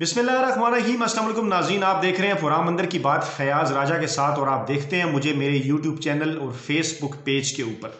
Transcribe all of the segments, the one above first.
बिस्मिल्लाहिर्रहमानिर्रहीम। अस्सलाम वालेकुम नाज़रीन, आप देख रहे हैं पुरान मंदिर की बात फयाज़ राजा के साथ और आप देखते हैं मुझे मेरे यूट्यूब चैनल और फेसबुक पेज के ऊपर।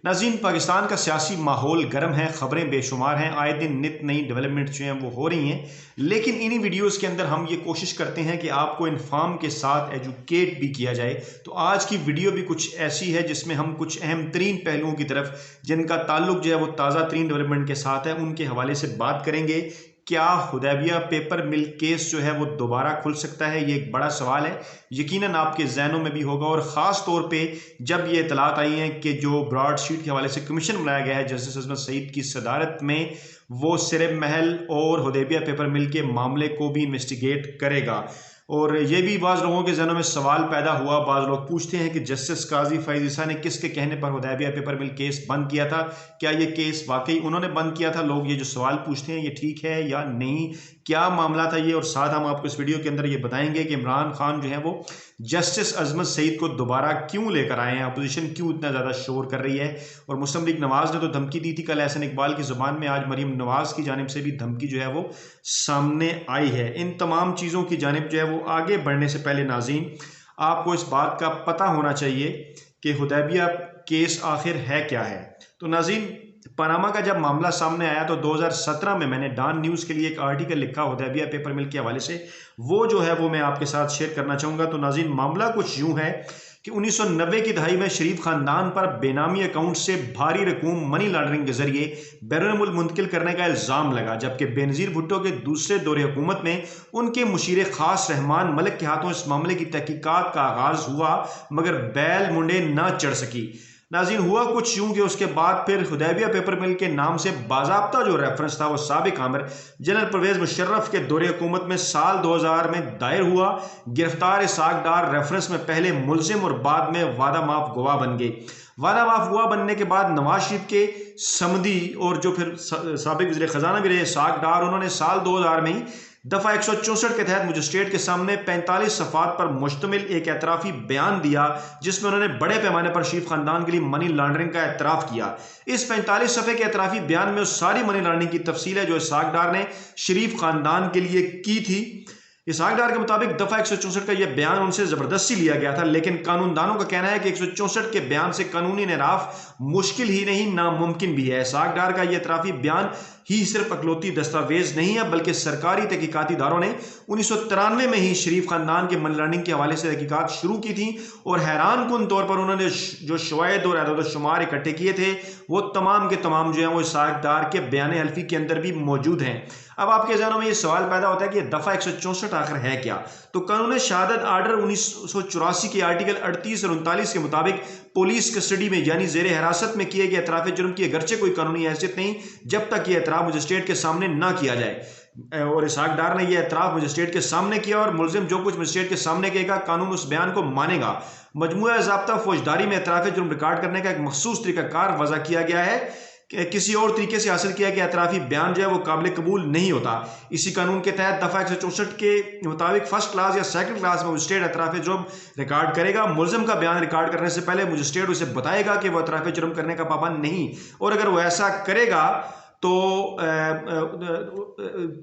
नाज़रीन, पाकिस्तान का सियासी माहौल गर्म है, ख़बरें बेशुमार हैं, आए दिन नित नई डेवलपमेंट जो हैं वो हो रही हैं। लेकिन इन्हीं वीडियोज़ के अंदर हम ये कोशिश करते हैं कि आपको इन्फॉर्म के साथ एजुकेट भी किया जाए। तो आज की वीडियो भी कुछ ऐसी है जिसमें हम कुछ अहम तरीन पहलुओं की तरफ जिनका ताल्लुक जो है वो ताज़ा तरीन डेवलपमेंट के साथ है उनके हवाले से बात करेंगे। क्या हुदैबिया पेपर मिल केस जो है वो दोबारा खुल सकता है? ये एक बड़ा सवाल है, यकीनन आपके जहनों में भी होगा। और ख़ास तौर पे जब ये इतलात आई हैं कि जो ब्रॉड शीट के हवाले से कमीशन बनाया गया है जस्टिस अजमत सईद की सदारत में, वो सिरब महल और हुदैबिया पेपर मिल के मामले को भी इन्वेस्टिगेट करेगा। और ये भी बाज़ लोगों के जहनों में सवाल पैदा हुआ, बाज़ लोग पूछते हैं कि जस्टिस काजी फैज़ ईसा ने किसके कहने पर हुदैबिया पेपर मिल केस बंद किया था? क्या ये केस वाकई उन्होंने बंद किया था? लोग ये जो सवाल पूछते हैं ये ठीक है या नहीं, क्या मामला था ये? और साथ हम आपको इस वीडियो के अंदर ये बताएंगे कि इमरान खान जो है वो जस्टिस अजमत सईद को दोबारा क्यों लेकर आए हैं, अपोजिशन क्यों इतना ज़्यादा शोर कर रही है। और मुस्लिम लीग नवाज़ ने तो धमकी दी थी कल एहसन इकबाल की ज़ुबान में, आज मरीम नवाज़ की जानिब से भी धमकी जो है वो सामने आई है। इन तमाम चीज़ों की जानिब जो है वो आगे बढ़ने से पहले नाज़रीन आपको इस बात का पता होना चाहिए कि हुदैबिया केस आखिर है क्या है। तो नाज़रीन, पनामा का जब मामला सामने आया तो 2017 में मैंने डॉन न्यूज़ के लिए एक आर्टिकल लिखा हुदैबिया पेपर मिल के हवाले से, वो जो है वो मैं आपके साथ शेयर करना चाहूँगा। तो नाज़रीन, मामला कुछ यूँ है कि 1990 की दहाई में शरीफ खानदान पर बेनामी अकाउंट से भारी रकूम मनी लॉन्ड्रिंग के जरिए बैरून मुल्क मुंतकिल करने का इल्ज़ाम लगा, जबकि बेनज़ीर भुट्टो के दूसरे दौरे हुकूमत में उनके मुशीर खास रहमान मलिक के हाथों इस मामले की तहकीकात का आगाज़ हुआ, मगर बैल मुंडे न चढ़ सकी। नाज़रीन, हुआ कुछ यूं कि उसके बाद फिर हुदैबिया पेपर मिल के नाम से बाज़ाब्ता जो रेफरेंस था वो साबिक आमिर जनरल परवेज़ मुशर्रफ के दौरे हुकूमत में साल 2000 में दायर हुआ। गिरफ्तार इसाक डार रेफरेंस में पहले मुलजिम और बाद में वादा माफ गवाह बन गए। वादा माफ गवाह बनने के बाद नवाज शरीफ के समदी और जो फिर साबिक वज़ीर ख़जाना भी रहे इसाक डार, उन्होंने साल 2000 में ही दफ़ा 164 के तहत मजिस्ट्रेट के सामने 45 सफ़ात पर मुश्तमिल एक एतराफ़ी बयान दिया, जिसमें उन्होंने बड़े पैमाने पर शरीफ खानदान के लिए मनी लॉन्ड्रिंग का एतराफ़ किया। इस 45 सफ़े के एतराफ़ी बयान में उस सारी मनी लॉन्ड्रिंग की तफसील है जो इसाक डार ने शरीफ खानदान के लिए की थी। इसाक डार के मुताबिक दफ़ा 164 का यह बयान उनसे ज़बरदस्ती लिया गया था, लेकिन कानूनदानों का कहना है कि 164 के बयान से कानूनी इंहराफ मुश्किल ही नहीं नामुमकिन भी है। इसाक डार का यह एतराफ़ी बयान ही सिर्फ अकलौती दस्तावेज नहीं है, बल्कि सरकारी तहकीकाती इदारों ने 1993 में ही शरीफ खानदान के मनी लॉन्ड्रिंग के हवाले से तहकीकात शुरू की थी और हैरान कुन तौर पर उन्होंने जो शवाहिद और अदद शुमार इकट्ठे किए थे वो तमाम के तमाम जो है वो इसाक डार के बयान हल्फी के अंदर भी मौजूद हैं। अब आपके जहनों में ये सवाल पैदा होता है कि दफ़ा 164 आखिर है क्या? तो कानून शहादत आर्डर 1984 के आर्टिकल 38 और 39 के मुताबिक पुलिस कस्टडी में यानी जेर हिरासत में किए गए एतराफ़ जुर्म की अगरचे कोई कानूनी हैसियत नहीं जब तक ये एतराफ़ मजिस्ट्रेट के सामने ना किया जाए। और इसाक डार ने यह एतराफ़ मजिस्ट्रेट के सामने किया और मुलजिम जो कुछ मजिस्ट्रेट के सामने कहेगा कानून उस बयान को मानेगा। मजमूआ ज़ाब्ता फौजदारी में एतराफ़ जुर्म रिकॉर्ड करने का एक मखसूस तरीक़ाकार वज़ा किया गया है कि किसी और तरीके से हासिल किया गया एतराफ़ी बयान जो है वो काबिल कबूल नहीं होता। इसी कानून के तहत दफ़ा 164 के मुताबिक फर्स्ट क्लास या सेकंड क्लास में मजिस्ट्रेट एतराफ़ जुर्म रिकॉर्ड करेगा। मुलजिम का बयान रिकॉर्ड करने से पहले मजिस्ट्रेट उसे बताएगा कि वह एतराफ़ जुर्म करने का पाबंद नहीं, और अगर वो ऐसा करेगा तो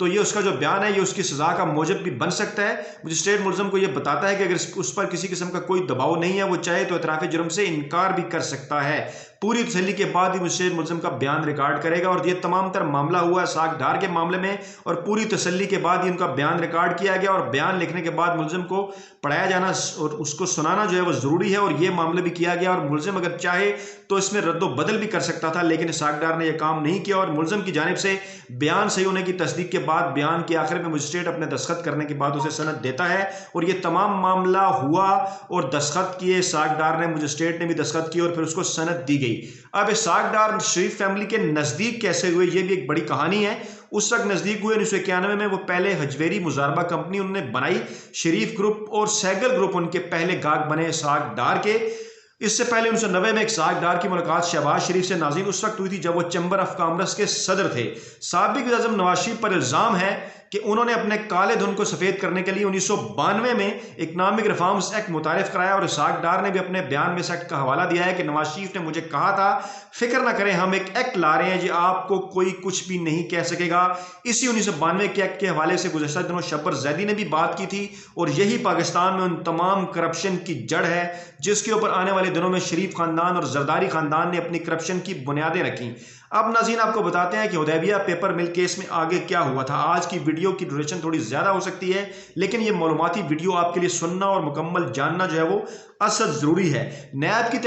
ये उसका जो बयान है ये उसकी सज़ा का मौजब भी बन सकता है। मजिस्ट्रेट मुलज़िम को ये बताता है कि अगर उस पर किसी किस्म का कोई दबाव नहीं है, वो चाहे तो एतराफ़ जुर्म से इनकार भी कर सकता है। पूरी तसल्ली के बाद ही मजिस्ट्रेट मुलज़िम का बयान रिकॉर्ड करेगा। और ये तमाम तर मामला हुआ इसाक डार के मामले में, और पूरी तसल्ली के बाद ही उनका बयान रिकॉर्ड किया गया और बयान लिखने के बाद मुलज़िम को पढ़ाया जाना और उसको सुनाना जो है वो ज़रूरी है, और ये मामला भी किया गया। और मुलज़िम अगर चाहे तो इसमें रद्दो बदल भी कर सकता था, लेकिन इसाक डार ने यह काम नहीं किया और मुलज़िम की जानिब से बयान सही होने की तस्दीक के बाद बयान के आखिर में मजिस्ट्रेट अपने दस्तखत करने के बाद उसे सनद देता है। और ये तमाम मामला हुआ और दस्तखत किए इसाक डार ने, मजिस्ट्रेट ने भी दस्तखत किए और फिर उसको सनद दी गई। अब इसाक डार शरीफ फैमिली के नज़दीक कैसे हुए, ये भी एक बड़ी कहानी है। उस वक्त नज़दीक हुए 1991 में वो पहले हजवेरी मुजारबा कंपनी उन्होंने बनाई, शरीफ ग्रुप और सैगल ग्रुप उनके पहले गाहक बने इसाक डार के। इससे पहले 1990 में इसाक डार की मुलाकात शहबाज शरीफ से नाज़रीन उस वक्त हुई थी जब वो चैम्बर ऑफ कॉमर्स के सदर थे। साबिक वज़ीर आज़म नवाज शरीफ पर इल्ज़ाम है कि उन्होंने अपने काले धन को सफेद करने के लिए 1992 में इकनॉमिक रिफॉर्म्स एक्ट मुतारिफ कराया, और इसहाक डार ने भी अपने बयान में इस एक्ट का हवाला दिया है कि नवाज शरीफ ने मुझे कहा था फिक्र ना करें, हम एक एक्ट ला रहे हैं जी, आपको कोई कुछ भी नहीं कह सकेगा। इसी 1992 के एक्ट के हवाले से गुज़श्ता दिनों शब्बर जैदी ने भी बात की थी, और यही पाकिस्तान में उन तमाम करप्शन की जड़ है जिसके ऊपर आने वाले दिनों में शरीफ खानदान और जरदारी खानदान ने अपनी करप्शन की बुनियादें रखी। अब नाज़रीन आपको बताते हैं कि हुदैबिया पेपर मिल केस में आगे क्या हुआ था। आज की वीडियो की ड्यूरेशन थोड़ी ज़्यादा हो सकती है, लेकिन ये मालूमाती वीडियो आपके लिए सुनना और मुकम्मल जानना जो है वो असद ज़रूरी है। नैब की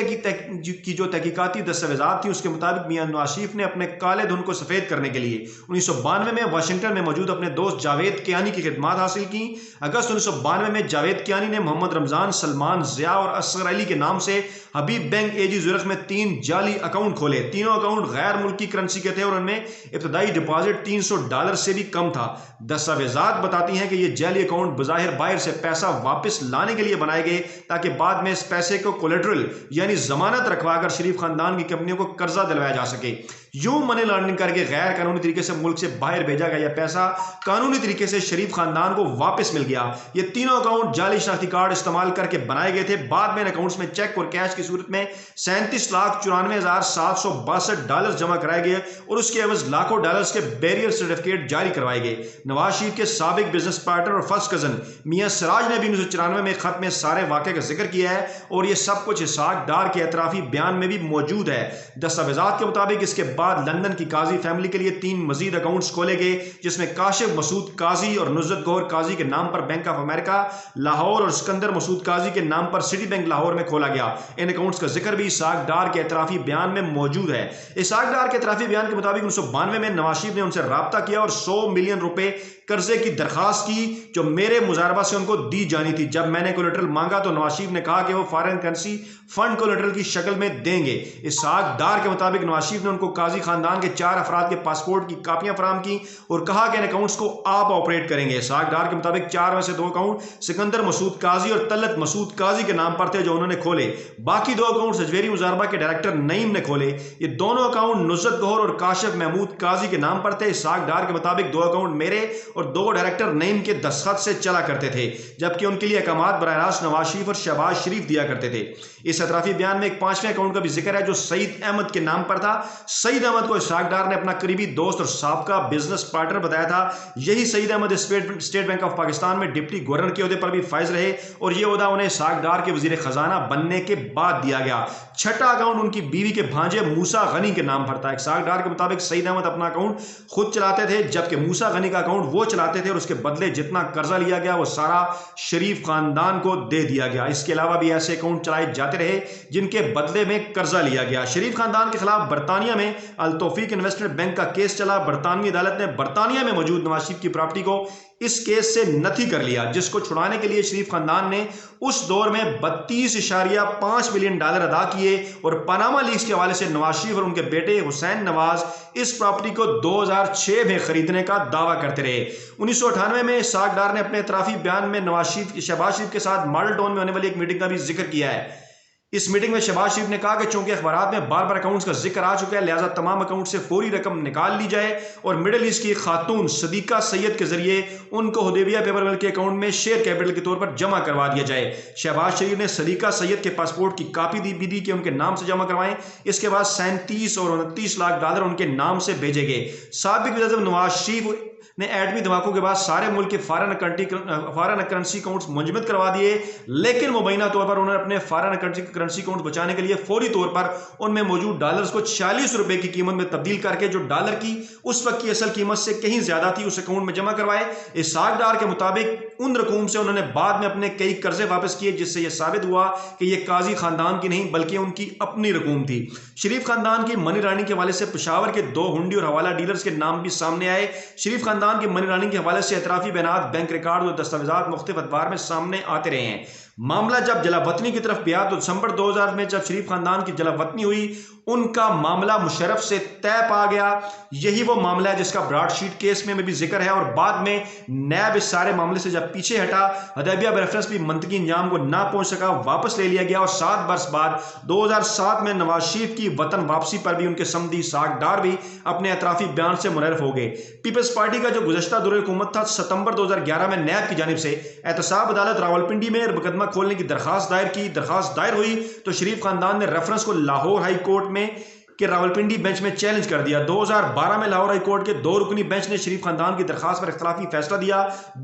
जो तहकीकाती दस्तावेज़ात थी उसके मुताबिक मियां नवाज शरीफ ने अपने काले धन को सफ़ेद करने के लिए 1992 में वाशिंगटन में मौजूद अपने दोस्त जावेद कियानी की खिदमात हासिल की। अगस्त 1992 में जावेद कियानी ने मोहम्मद रमज़ान, सलमान, ज़िया और असगर अली के नाम से हबीब बैंक एजी ज़ुरख में 3 जाली अकाउंट खोले। तीनों अकाउंट गैर मुल्की करेंसी के थे और उनमें इब्तदाई डिपॉजिट $300 से भी कम था। दस्तावेज़ात बताती हैं कि ये जाली अकाउंट बज़ाहिर बाहर से पैसा वापस लाने के लिए बनाए गए ताकि बाद में इस पैसे को कोलेट्रल यानी जमानत रखवाकर शरीफ खानदान की कंपनियों को कर्जा दिलवाया जा सके। यूं मनी लॉन्ड्रिंग करके गैर कानूनी तरीके से मुल्क से बाहर भेजा गया यह पैसा कानूनी तरीके से शरीफ खानदान को वापस मिल गया। ये तीनों अकाउंट जाली शनाख्ती कार्ड इस्तेमाल करके बनाए गए थे। बाद में इन अकाउंट्स में चेक और कैश की सूरत में $37,94,762 जमा कराए गए और उसके एवज लाखों डॉलर्स के बैरियर सर्टिफिकेट जारी करवाए गए। नवाज शरीफ के साबिक बिजनेस पार्टनर और फर्स्ट कजन मियां सिराज ने भी 1994 में खत में सारे वाक़े का जिक्र किया है और यह सब कुछ इसहाक डार के एतराफी बयान में भी मौजूद है। दस्तावेजात के मुताबिक इसके बाद लंदन की काजी फैमिली के लिए 3 मजीद अकाउंट्स खोले गए, जिसमें काशिफ मसूद काजी और नुज़रत गौहर काजी के नाम पर बैंक ऑफ अमेरिका लाहौर और सिकंदर मसूद काजी के नाम पर सिटी बैंक लाहौर में खोला गया। इन अकाउंट्स का जिक्र भी इसहाक डार के एतराफी बयान में मौजूद है। इसहाक डार के एतराफी बयान के मुताबिक 1992 में नवाज शरीफ ने उनसे रब्ता किया और $100 मिलियन कर्जे की दरखास्त की जो मेरे मुजारबा से उनको दी जानी थी। जब मैंने कोलेट्रल मांगा तो नवाज शरीफ ने कहा कि वो फॉरेन करेंसी फंड कोलेट्रल की शक्ल में देंगे। इसहाक डार के मुताबिक नवाज शरीफ ने उनको काजी खानदान के 4 अफराद के पासपोर्ट की कापियां फराहम की और कहा कि इन अकाउंट्स को आप ऑपरेट करेंगे। इसहाक डार के मुताबिक 4 में से 2 अकाउंट सिकंदर मसूद काजी और तलत मसूद काजी के नाम पर थे जो उन्होंने खोले। बाकी 2 अकाउंट सजवेरी मुजारबा के डायरेक्टर नईम ने खोले। ये दोनों अकाउंट नुज़रत गौहर और काशिफ महमूद काजी के नाम पर थे। इसहाक डार के मुताबिक 2 अकाउंट मेरे और 2 डायरेक्टर नईम के दस्तखत से चला करते थे, जबकि उनके लिए अकामात बराह रास्त नवाज शरीफ और शहबाज शरीफ दिया करते थे। इस एतराफी बयान में एक 5वें अकाउंट का भी जिक्र है जो सईद अहमद के नाम पर था। सईद अहमद को इसहाक डार ने अपना करीबी दोस्त और साबका बिजनेस पार्टनर बताया था। यही Saeed Ahmed State Bank of Pakistan में डिप्टी गवर्नर के ओहदे पर भी फाइज रहे और यह ओहदा उन्हें इसहाक डार के वजीर खजाना बनने के बाद दिया गया। 6ठा अकाउंट उनकी बीवी के भांजे मूसा गनी के नाम पर था। इसहाक डार के मुताबिक सईद अहमद अपना अकाउंट खुद चलाते थे, जबकि मूसा गनी का अकाउंट वो चलाते थे और उसके बदले जितना कर्जा लिया गया वो सारा शरीफ खानदान को दे दिया गया। इसके अलावा भी ऐसे अकाउंट चलाए जाते रहे जिनके बदले में कर्जा लिया गया। शरीफ खानदान के खिलाफ बरतानिया में अल तौफीक इन्वेस्टमेंट बैंक का केस चला। बरतानवी अदालत ने बरतानिया में मौजूद नवाज शरीफ की प्रॉपर्टी को इस केस से नथी कर लिया, जिसको छुड़ाने के लिए शरीफ खानदान ने उस दौर में $32.5 मिलियन अदा किए और पनामा लीक्स के हवाले से नवाज शरीफ और उनके बेटे हुसैन नवाज इस प्रॉपर्टी को 2006 में खरीदने का दावा करते रहे। 1998 में इसहाक डार ने अपने इतराफी बयान में शहबाज शरीफ के साथ मॉडल टाउन में होने वाली एक मीटिंग का भी जिक्र किया है। इस मीटिंग में शहबाज शरीफ ने कहा कि चूंकि अखबारात में बार बार अकाउंट्स का जिक्र आ चुका है, लिहाजा तमाम अकाउंट से फौरी रकम निकाल ली जाए और मिडिल ईस्ट की खातून सदीका सैयद के जरिए उनको हुदैबिया पेपर मिल के अकाउंट में शेयर कैपिटल के तौर पर जमा करवा दिया जाए। शहबाज शरीफ ने सदीका सैयद के पासपोर्ट की कापी दी कि उनके नाम से जमा करवाएं। इसके बाद $37 और $29 लाख उनके नाम से भेजे गए। साबिक वज़ीर आज़म नवाज शरीफ ने एटमी धमाकों के बाद सारे मुल्क के फॉरेन करेंसी अकाउंट्स मुंजमद करवा दिए, लेकिन मुबैना तौर पर उन्होंने अपने फॉरेन करेंसी अकाउंट बचाने के लिए फौरी तौर पर उनमें मौजूद डॉलर्स को ₹46 की कीमत में तब्दील करके जो डॉलर की उस वक्त की असल कीमत से कहीं ज्यादा थी उस अकाउंट में जमा करवाए। इसहाक डार के मुताबिक उन रकूम से उन्होंने बाद में अपने कई कर्जे वापस किए, जिससे यह साबित हुआ कि यह काजी खानदान की नहीं बल्कि उनकी अपनी रकूम थी। शरीफ खानदान की मनी लॉन्ड्रिंग के हवाले से पेशावर के 2 हुंडी और हवाला डीलर्स के नाम भी सामने आए। शरीफ खानदान की मनी लॉन्ड्रिंग के हवाले से एतराफी बयानात, बैंक रिकॉर्ड और दस्तावेजात मुख्तलिफ अखबार में सामने आते रहे हैं। मामला जब जलावतनी की तरफ गया तो दिसंबर 2000 में जब शरीफ खानदान की जलावतनी हुई, उनका मामला मुशर्रफ से तय पा गया। यही वो मामला है जिसका ब्रॉडशीट केस में भी जिक्र है और बाद में नैब इस सारे मामले से जब पीछे हटा, हुदैबिया रेफरेंस भी मंतकी इंजाम को ना पहुंच सका, वापस ले लिया गया और 7 बरस बाद 2007 में नवाज शरीफ की वतन वापसी पर भी उनके समधी इसहाक डार भी अपने एतराफी बयान से मुनहरफ हो गए। पीपल्स पार्टी का जो गुज़श्ता दौर हुकूमत था, सितंबर 2011 में नैब की जानिब से एहतसाब अदालत रावलपिंडी में मुकदमा खोलने की दरखास्त दायर की। दरखास्त दायर हुई तो शरीफ खानदान ने रेफरेंस को लाहौर हाई कोर्ट में कि रावलपिंडी बेंच में चैलेंज कर दिया। 2012 में लाहौर हाई कोर्ट के 2 रुकनी बेंच ने शरीफ खानदान की दरखास्त पर इख्तलाफी फैसला दिया।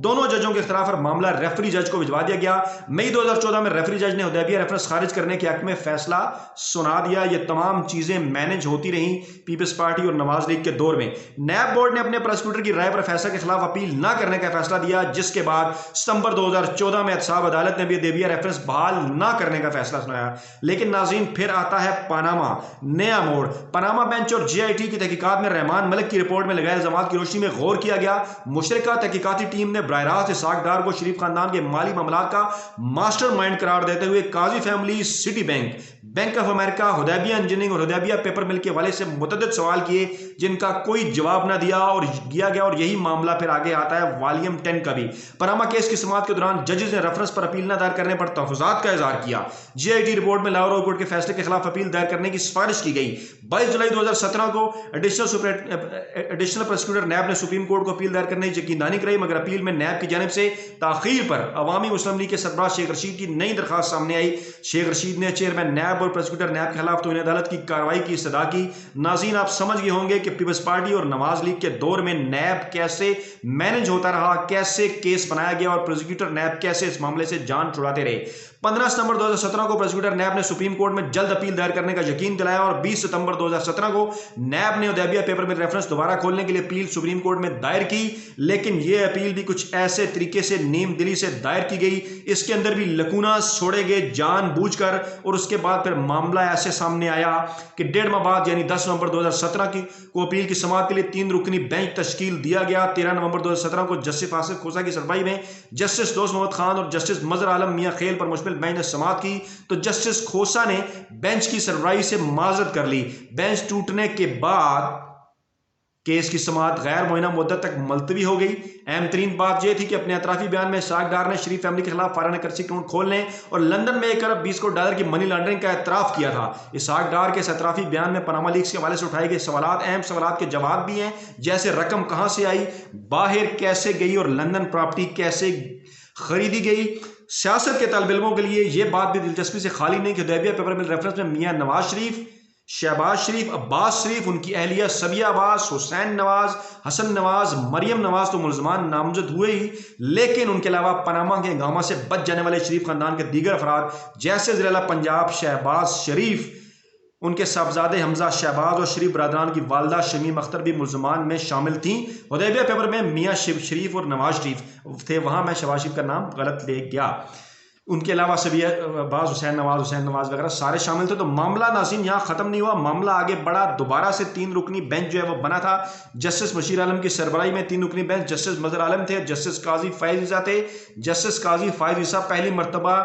दोनों जजों के इख्तलाफ पर मामला रेफरी जज को भिजवा दिया गया। मई 2014 में रेफरी जज ने हुदैबिया रेफरेंस खारिज करने के हक में फैसला सुना दिया। ये तमाम चीजें मैनेज होती रहीं पीपल्स पार्टी और नवाज लीग के दौर में। नैब बोर्ड ने अपने प्रोसिक्यूटर की राय पर फैसला के खिलाफ अपील न करने का फैसला दिया, जिसके बाद सितंबर 2014 में एहतसाब अदालत ने भी हुदैबिया रेफरेंस बहाल न करने का फैसला सुनाया। लेकिन नाज़रीन, फिर आता है पनामा, नया मोड़। पनामा बेंच और जीआईटी की तहकीकात में रहमान मलिक की रिपोर्ट में लगाए इल्जामात की रोशनी में गौर किया गया। मुशतरका तहकीकाती टीम ने बराह रास्त इसहाक डार को शरीफ खानदान के माली मामलात का मास्टरमाइंड करार देते हुए Qazi family, Citi bank, bank of America, Hudaibiya engineering और हुदैबिया पेपर मिल के हवाले से मुतअद्दिद सवाल किए, जिनका कोई जवाब न दिया गया। और यही मामला फिर आगे आता है वॉल्यूम 10 का भी। पनामा केस की समाअत के दौरान जजेस ने रेफरेंस पर अपील न दायर करने पर तहफ़्फ़ुज़ात का इज़हार किया। जीआईटी रिपोर्ट में लाहौर हाई कोर्ट के फैसले के खिलाफ अपील दायर करने की सिफारिश की गई। 22 जुलाई 2017 को एडिशनल प्रोसिक्यूटर नैब ने सुप्रीम कोर्ट को अपील दायर करने की यकीनदानी कराई, मगर अपील में नैब की जानिब से ताखीर पर अवामी मुस्लिम लीग के सरबराह शेख रशीद की नई दरखास्त सामने आई। शेख रशीद ने चेयरमैन नैब और प्रोसिक्यूटर नैब के खिलाफ तौहीन अदालत की कार्रवाई की इस्तदा की। नाज़रीन, आप समझ गए होंगे कि पीपल्स पार्टी और नवाज लीग के दौर में नैब कैसे मैनेज होता रहा, कैसे केस बनाया गया और प्रोसिक्यूटर नैब कैसे इस मामले से जान छुड़ाते रहे। 15 सितंबर 2017 को प्रोसिक्यूटर नैब ने सुप्रीम कोर्ट में जल्द अपील दायर करने का यकीन दिलाया और 20 सितंबर 2017 को नैब ने हुदैबिया पेपर में रेफरेंस दोबारा खोलने के लिए अपील सुप्रीम कोर्ट में दायर की। लेकिन यह अपील भी कुछ ऐसे तरीके से नीम दिली से दायर की गई, इसके अंदर भी लकूना छोड़े गए जानबूझकर। और उसके बाद फिर मामला ऐसे सामने आया कि 1.5 माह बाद यानी 10 नवंबर 2017 को अपील की समाअत के लिए 3 रुकनी बेंच तश्कील दिया गया। 13 नवंबर 2017 को जस्टिस आसिफ खोसा की सरबराही में जस्टिस दोस्त मोहम्मद खान और जस्टिस मजहर आलम मियां खेल पर मुश्तमिल बेंच ने समाअत की, तो जस्टिस खोसा ने बेंच की सरबराही से माजरत कर ली। बेंच टूटने के बाद केस की समाअत गैर मुअय्यना मुद्दत तक मुलतवी हो गई। अहम तरीन बात यह थी कि अपने अतराफी बयान में इसहाक डार ने शरीफ फैमिली के खिलाफ फाराना कर्सी अकाउंट खोलने और लंदन में 1 अरब 20 करोड़ डॉलर की मनी लॉन्ड्रिंग का एतराफ़ किया था। इसहाक डार के इस अतराफी बयान में पनामा लीक्स के हवाले से उठाए गए सवालात, अहम सवालात के जवाब भी हैं, जैसे रकम कहाँ से आई, बाहर कैसे गई और लंदन प्रॉपर्टी कैसे खरीदी गई। सियासत के तलब इल्मों के लिए यह बात भी दिलचस्पी से खाली नहीं कि हुदैबिया पेपर मिल रेफरेंस में मियां नवाज शरीफ, शहबाज शरीफ, अब्बास शरीफ, उनकी अहलिया सबिया अब्बास, हुसैन नवाज, हसन नवाज, मरियम नवाज तो मुल्ज़मान नामजद हुए ही, लेकिन उनके अलावा पनामा के गामा से बच जाने वाले शरीफ खानदान के दीगर अफराद जैसे ज़िला पंजाब शहबाज शरीफ, उनके साहबजादे हमजा शहबाज और शरीफ बरदरान की वालदा शमीम अख्तर भी मुल्ज़मान में शामिल थीं। हुदैबिया पेपर में मियाँ शरीफ और नवाज शरीफ थे, वहाँ मैं शहबाज शरीफ का नाम गलत ले गया। उनके अलावा सभी अब्बास, हुसैन नवाज वगैरह सारे शामिल थे। तो मामला नाज़रीन यहाँ ख़त्म नहीं हुआ, मामला आगे बढ़ा। दोबारा से 3 रुकनी बेंच जो है वो बना था। जस्टिस बशीर आलम की सरबराही में 3 रुकनी बेंच, जस्टिस मजहर आलम थे, जस्टिस काजी फ़ाइज़ ईसा थे। जस्टिस काजी फ़ाइज़ ईसा पहली मरतबा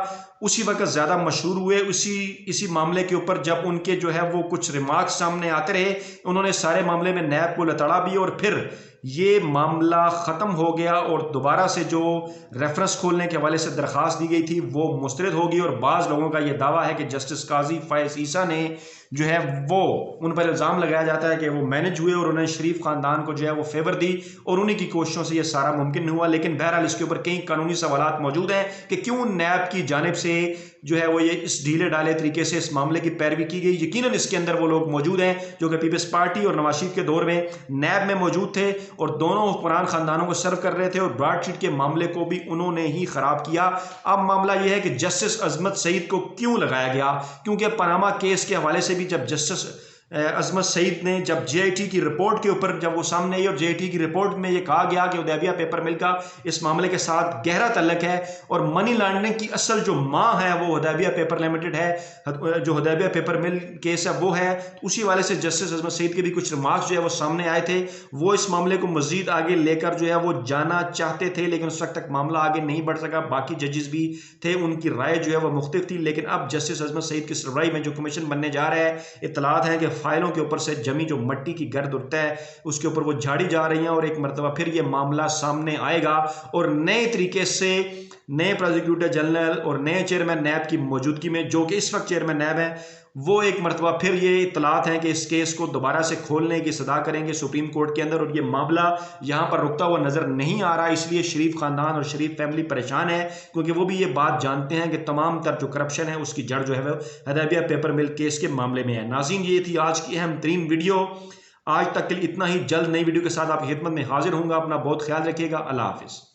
उसी वक्त ज़्यादा मशहूर हुए इसी मामले के ऊपर, जब उनके जो है वो कुछ रिमार्क्स सामने आते रहे। उन्होंने सारे मामले में नैब को लताड़ा भी और फिर ये मामला ख़त्म हो गया और दोबारा से जो रेफरेंस खोलने के हवाले से दरख्वास्त दी गई थी वो मुस्तरद होगी। और बाज़ लोगों का ये दावा है कि जस्टिस काजी फ़ाइज़ ईसा ने जो है वो, उन पर इल्ज़ाम लगाया जाता है कि वो मैनेज हुए और उन्होंने शरीफ ख़ानदान को जो है वो फेवर दी और उन्हीं की कोशिशों से ये सारा मुमकिन हुआ। लेकिन बहरहाल इसके ऊपर कई कानूनी सवालात मौजूद हैं कि क्यों नैब की जानिब से जो है वो ये इस ढीले डाले तरीके से इस मामले की पैरवी की गई। यकीनन इसके अंदर वो लोग मौजूद हैं जो कि पीपल्स पार्टी और नवाज शरीफ के दौर में नैब में मौजूद थे और दोनों हुक्मरान ख़ानदानों को सर्व कर रहे थे और ब्रॉडशीट के मामले को भी उन्होंने ही ख़राब किया। अब मामला यह है कि जस्टिस अजमत सईद को क्यों लगाया गया, क्योंकि पनामा केस के हवाले से भी जब जस्टिस अजमत सईद ने जब जीआईटी की रिपोर्ट के ऊपर जब वो सामने आई और जीआईटी की रिपोर्ट में ये कहा गया कि हुदैबिया पेपर मिल का इस मामले के साथ गहरा तल्लक है और मनी लॉन्ड्रिंग की असल जो माँ है वो हुदैबिया पेपर लिमिटेड है, जो हुदैबिया पेपर मिल केस है वो है। उसी वाले से जस्टिस अजमत सईद के भी कुछ रिमार्क्स जो है वो सामने आए थे। वो इस मामले को मजीद आगे लेकर जो है वो जाना चाहते थे, लेकिन उस वक्त तक मामला आगे नहीं बढ़ सका। बाकी जजेस भी थे, उनकी राय जो है वो मुख्तलिफ थी। लेकिन अब जस्टिस अजमत सईद की सरबराही में जो कमीशन बनने जा रहा है, इत्तलात है कि फाइलों के ऊपर से जमी जो मट्टी की गर्द उठता है उसके ऊपर वो झाड़ी जा रही हैं और एक मरतबा फिर ये मामला सामने आएगा और नए तरीके से नए प्रोसिक्यूटर जनरल और नए चेयरमैन नैब की मौजूदगी में, जो कि इस वक्त चेयरमैन नैब है, वो एक मरतबा फिर ये इतलात हैं कि इस केस को दोबारा से खोलने की सदा करेंगे सुप्रीम कोर्ट के अंदर, और ये मामला यहाँ पर रुकता हुआ नज़र नहीं आ रहा। इसलिए शरीफ ख़ानदान और शरीफ फैमिली परेशान है, क्योंकि वो भी ये बात जानते हैं कि तमाम तर जो करप्शन है उसकी जड़ जो है वो हदैबिया पेपर मिल केस के मामले में है। नाज़रीन, ये थी आज की अहम तरीन वीडियो। आज तक के लिए इतना ही। जल्द नई वीडियो के साथ आपकी खिदमत में हाजिर होऊंगा। अपना बहुत ख्याल रखिएगा। अल्लाह हाफिज़।